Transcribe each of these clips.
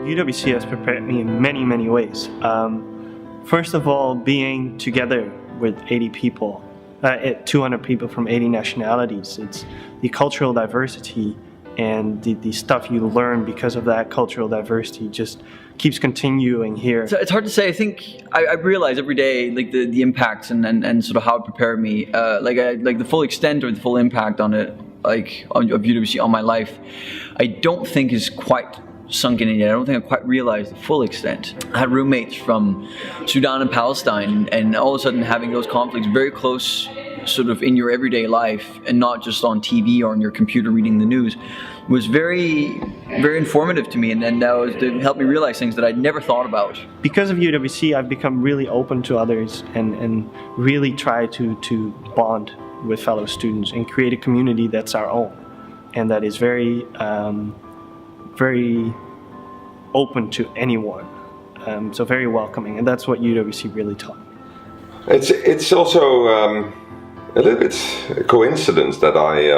UWC has prepared me in many, many ways. First of all, being together with 80 people, 200 people from 80 nationalities. It's the cultural diversity and the stuff you learn because of that cultural diversity just keeps continuing here. So it's hard to say. I think I realize every day like the impacts and sort of how it prepared me, like the full extent or the full impact on it, like of UWC on my life. I don't think is quite sunk in yet. I don't think I quite realized the full extent. I had roommates from Sudan and Palestine, and all of a sudden having those conflicts very close sort of in your everyday life and not just on TV or on your computer reading the news was very, very informative to me, and then that was to help me realize things that I'd never thought about. Because of UWC, I've become really open to others and really try to bond with fellow students and create a community that's our own and that is very very open to anyone, so very welcoming, and that's what UWC really taught me. It's also a little bit a coincidence that I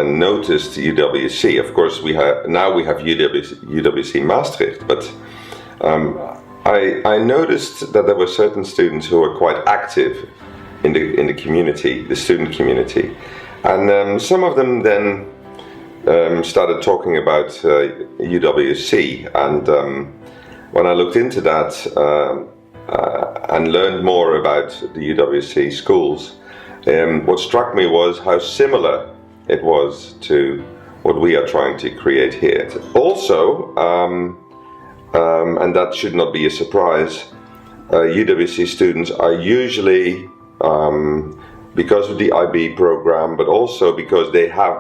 noticed UWC. Of course, now we have UWC Maastricht, but I noticed that there were certain students who were quite active in the community, the student community, and some of them then started talking about UWC, and when I looked into that and learned more about the UWC schools, what struck me was how similar it was to what we are trying to create here. Also, and that should not be a surprise, UWC students are usually, because of the IB program, but also because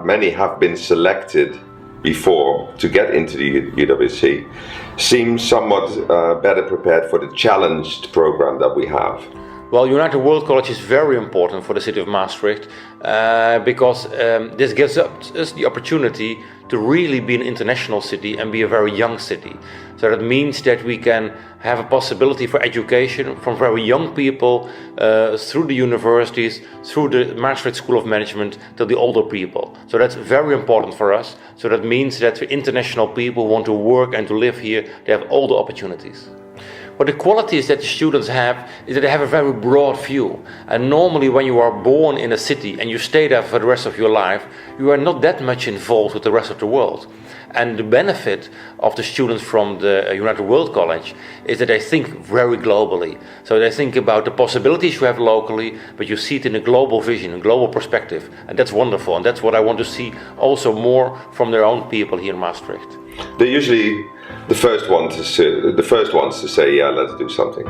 many have been selected before to get into the UWC, seem somewhat better prepared for the challenged program that we have. Well, United World College is very important for the city of Maastricht because this gives us the opportunity to really be an international city and be a very young city. So that means that we can have a possibility for education from very young people through the universities, through the Maastricht School of Management to the older people. So that's very important for us. So that means that for international people who want to work and to live here, they have all the opportunities. But the qualities that the students have is that they have a very broad view. And normally when you are born in a city and you stay there for the rest of your life, you are not that much involved with the rest of the world. And the benefit of the students from the United World College is that they think very globally. So they think about the possibilities you have locally, but you see it in a global vision, a global perspective. And that's wonderful. And that's what I want to see also more from their own people here in Maastricht. They're usually the first ones to say, yeah, let's do something.